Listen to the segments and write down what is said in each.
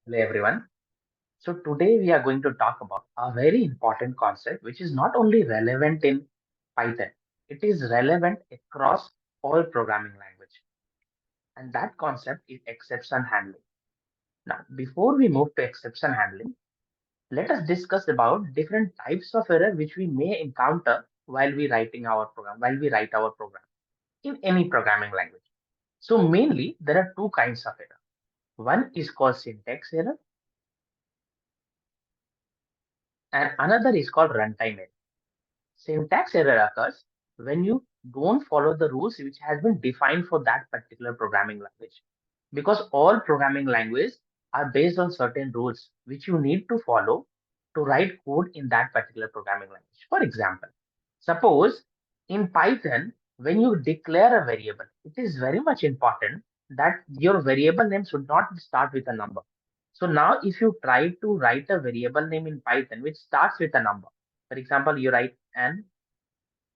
Hello everyone. So today we are going to talk about a very important concept which is not only relevant in Python, it is relevant across all programming language. And that concept is exception handling. Now, before we move to exception handling, let us discuss about different types of error which we may encounter while we write our program in any programming language. So mainly there are two kinds of error. One is called syntax error and another is called runtime error. Syntax error occurs when you don't follow the rules which has been defined for that particular programming language. Because all programming languages are based on certain rules which you need to follow to write code in that particular programming language. For example, suppose in Python, when you declare a variable, it is very much important that your variable name should not start with a number. So now if you try to write a variable name in Python which starts with a number, for example, you write n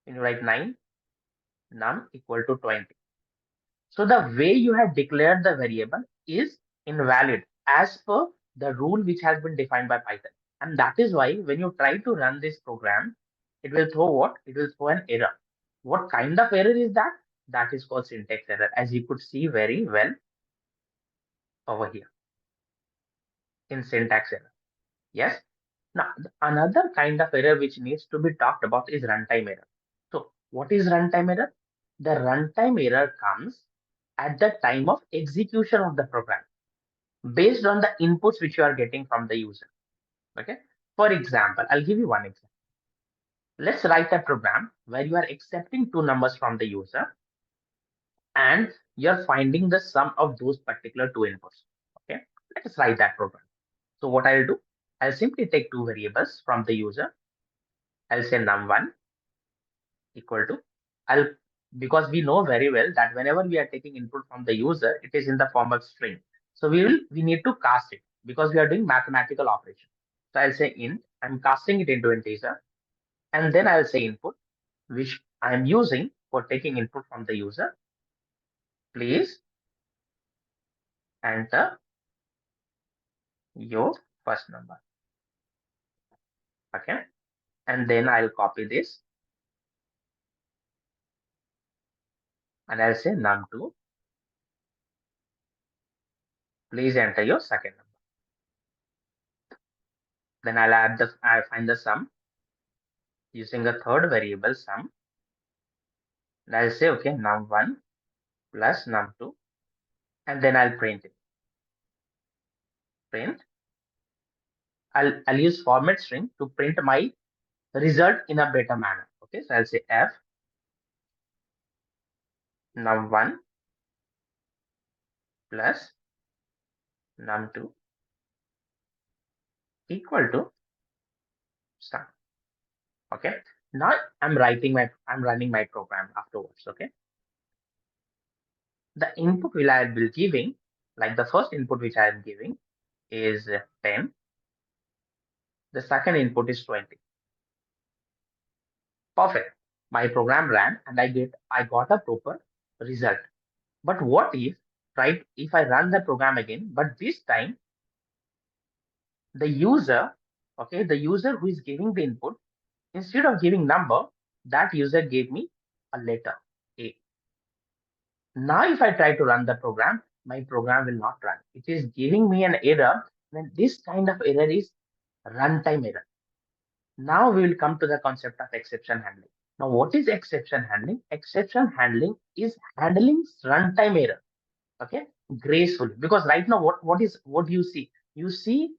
when you write 9, num equal to 20. So the way you have declared the variable is invalid as per the rule which has been defined by Python. And that is why when you try to run this program, it will throw what? It will throw an error. What kind of error is that? That is called syntax error, as you could see very well over here in syntax error. Yes. Now, another kind of error which needs to be talked about is runtime error. So, what is runtime error? The runtime error comes at the time of execution of the program based on the inputs which you are getting from the user. Okay. For example, I'll give you one example. Let's write a program where you are accepting two numbers from the user and you're finding the sum of those particular two inputs. Okay. Let's write that program. So, what I'll do, I'll simply take two variables from the user. I'll say num1 equal to I'll because we know very well that whenever we are taking input from the user, it is in the form of string. So we need to cast it because we are doing mathematical operation. So I'll say int, I'm casting it into integer, and then I'll say input, which I'm using for taking input from the user. Please enter your first number. Okay. And then I'll copy this and I'll say num2, please enter your second number. Then I'll find the sum using a third variable sum. And I'll say, okay, num1 plus num2, and then I'll print it. Print. I'll use format string to print my result in a better manner. Okay, so I'll say f num1 plus num2 equal to sum. Okay, now I'm running my program afterwards. Okay, the input will I will giving, like the first input which I am giving is 10. The second input is 20. Perfect. My program ran and I got a proper result. But what if, right, if I run the program again, but this time the user, okay, the user who is giving the input, instead of giving number, that user gave me a letter A. Now, if I try to run the program, my program will not run. It is giving me an error. Then this kind of error is runtime error. Now we will come to the concept of exception handling. Now, what is exception handling? Exception handling is handling runtime error. Okay, gracefully. Because right now, what you see? You see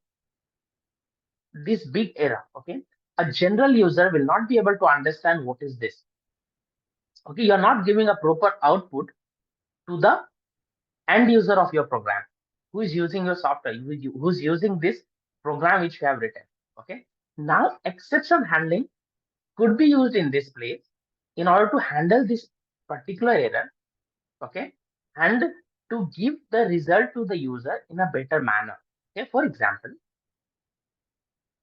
this big error. Okay, a general user will not be able to understand what is this. Okay, you are not giving a proper output to the end user of your program who is using your software, who's using this program which you have written. Okay, now exception handling could be used in this place in order to handle this particular error. Okay, and to give the result to the user in a better manner. Okay, for example,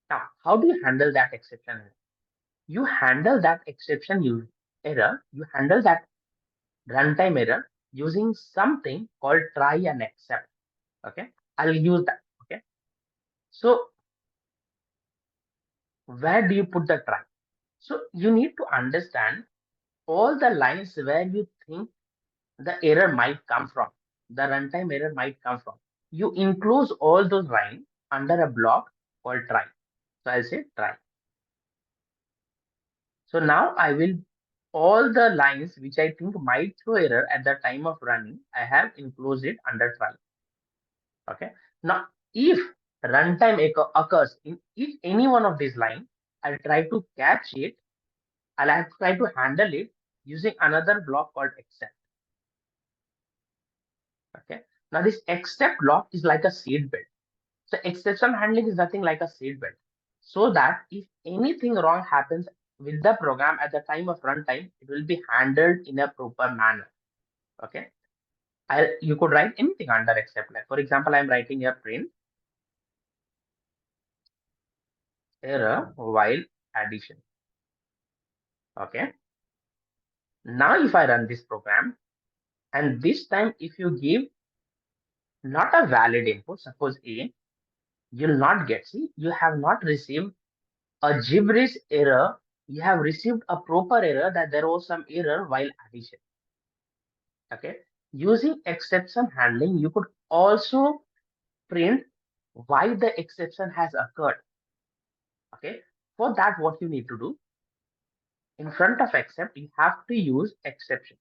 now how do you handle that exception error? You handle that error, you handle that runtime error using something called try and accept. Okay, I'll use that. Okay, So where do you put the try? So you need to understand all the lines where you think the error might come from, the runtime error might come from. You enclose all those lines under a block called try. So I'll say try. So now I will, all the lines which I think might throw error at the time of running, I have enclosed it under try. Okay. Now, if runtime occurs in if any one of these lines, I'll try to catch it. I'll have to try to handle it using another block called except. Okay. Now this except block is like a seed belt. So exception handling is nothing like a seed belt. So that if anything wrong happens with the program at the time of runtime, it will be handled in a proper manner. Okay. You could write anything under except. Like for example, I'm writing a print error while addition. Okay. Now if I run this program, and this time if you give not a valid input, suppose A, you'll not get, see, you have not received a gibberish error, you have received a proper error that there was some error while addition. Okay. Using exception handling, you could also print why the exception has occurred. Okay. For that, what you need to do, in front of except, you have to use exception.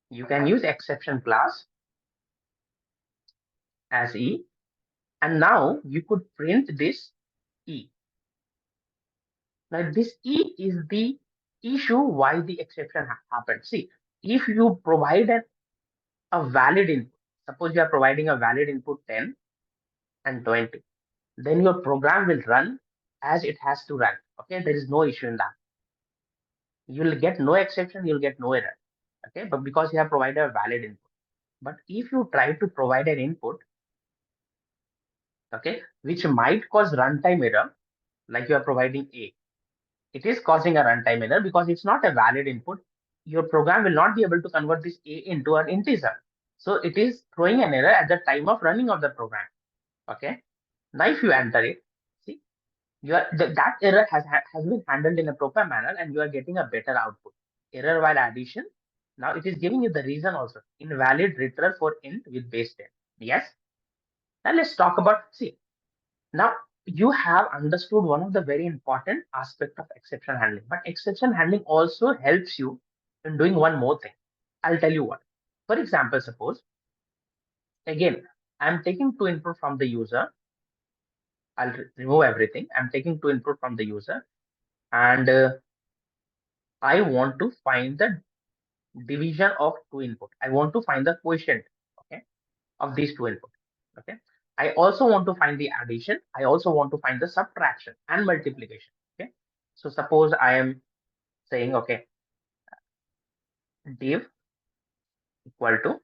You can use exception class as E, and now you could print this E. Now this E is the issue why the exception happened. See, if you provide a valid input, suppose you are providing a valid input 10 and 20, then your program will run as it has to run. Okay, there is no issue in that. You'll get no exception, you'll get no error. Okay, but because you have provided a valid input. But if you try to provide an input, okay, which might cause runtime error, like you are providing A, it is causing a runtime error because it's not a valid input. Your program will not be able to convert this A into an integer. So it is throwing an error at the time of running of the program. Okay. Now if you enter it, see, that error has been handled in a proper manner and you are getting a better output. Error while addition. Now it is giving you the reason also. Invalid return for int with base 10. Yes. Now let's talk about, see, now you have understood one of the very important aspect of exception handling, but exception handling also helps you in doing one more thing. I'll tell you what. For example, suppose again, I'm taking two input from the user. I'll remove everything. I'm taking two input from the user and I want to find the division of two input. I want to find the quotient, okay, of these two input. Okay. I also want to find the addition. I also want to find the subtraction and multiplication. Okay. So suppose I am saying, okay, div equal to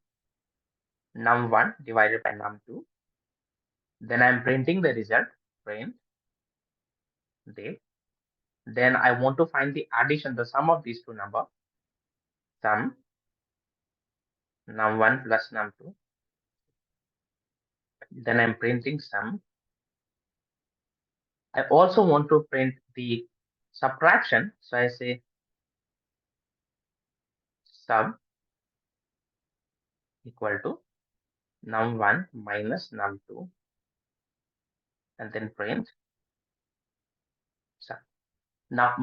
num1 divided by num2. Then I'm printing the result, print div. Then I want to find the addition, the sum of these two numbers, sum num1 plus num2. Then I'm printing sum. I also want to print the subtraction. So I say sub equal to num1 minus num2 and then print sum. Now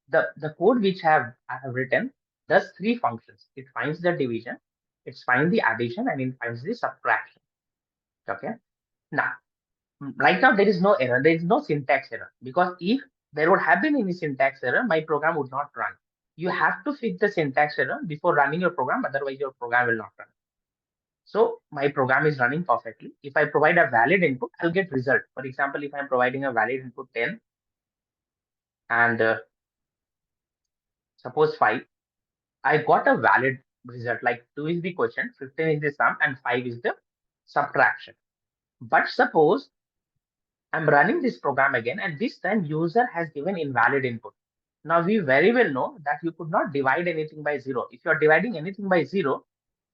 the code which I have written does three functions. It finds the division, it finds the addition, and it finds the subtraction. Okay. Now right now there is no error, there is no syntax error, because if there would have been any syntax error, my program would not run. You have to fix the syntax error before running your program, otherwise your program will not run. So my program is running perfectly. If I provide a valid input, I'll get result. For example, if I'm providing a valid input 10 and suppose 5, I got a valid result, like 2 is the quotient, 15 is the sum, and 5 is the subtraction. But suppose I'm running this program again, and this time user has given invalid input. Now we very well know that you could not divide anything by 0. If you are dividing anything by 0,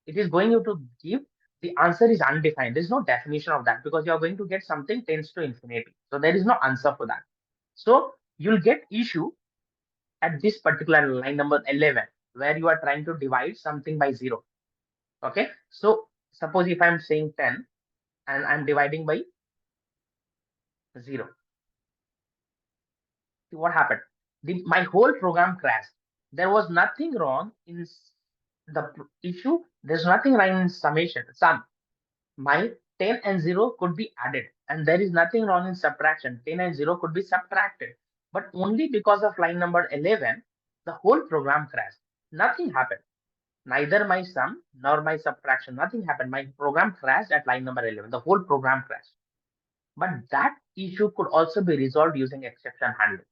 it is going to give The answer is undefined. There's no definition of that because you're going to get something tends to infinity. So there is no answer for that. So you'll get issue at this particular line number 11, where you are trying to divide something by 0. Okay. So suppose if I'm saying 10 and I'm dividing by 0. See what happened? My whole program crashed. There was nothing wrong in issue. There's nothing wrong in sum. My 10 and 0 could be added, and there is nothing wrong in subtraction. 10 and 0 could be subtracted, but only because of line number 11, the whole program crashed. Nothing happened. Neither my sum nor my subtraction, nothing happened. My program crashed at line number 11. The whole program crashed. But that issue could also be resolved using exception handling.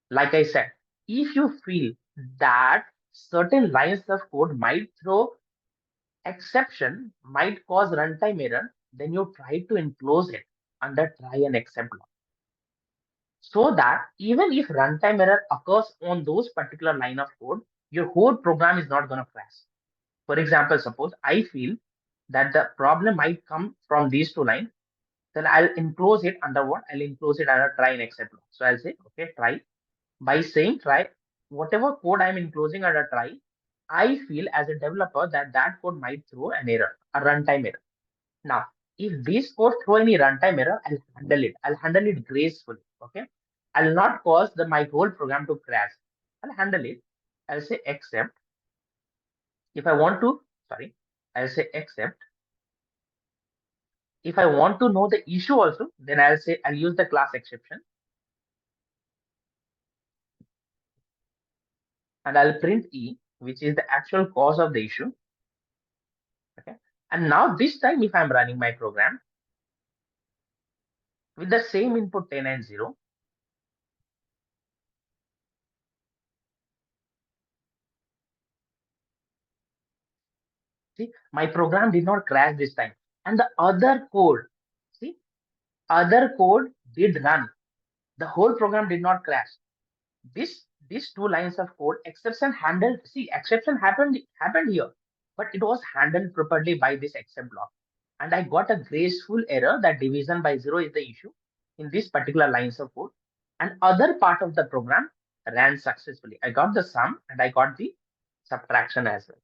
Like I said, if you feel that certain lines of code might throw exception, might cause runtime error, then you try to enclose it under try and except block. So that even if runtime error occurs on those particular line of code, your whole program is not going to crash. For example, suppose I feel that the problem might come from these two lines, then I'll enclose it under what? I'll enclose it under try and except block. So I'll say, okay, try. By saying try, whatever code I'm enclosing under try, I feel as a developer that that code might throw an error, a runtime error. Now, if this code throw any runtime error, I'll handle it. I'll handle it gracefully. Okay. I'll not cause my whole program to crash. I'll handle it. I'll say except. If I want to, sorry, I'll say except. If I want to know the issue also, then I'll say I'll use the class exception. And I'll print E, which is the actual cause of the issue. Okay. And now this time, if I'm running my program with the same input 10 and 0, see, my program did not crash this time. And the other code, see, other code did run. The whole program did not crash. These two lines of code, exception handled. See, exception happened here, but it was handled properly by this except block. And I got a graceful error that division by 0 is the issue in this particular lines of code. And other part of the program ran successfully. I got the sum and I got the subtraction as well.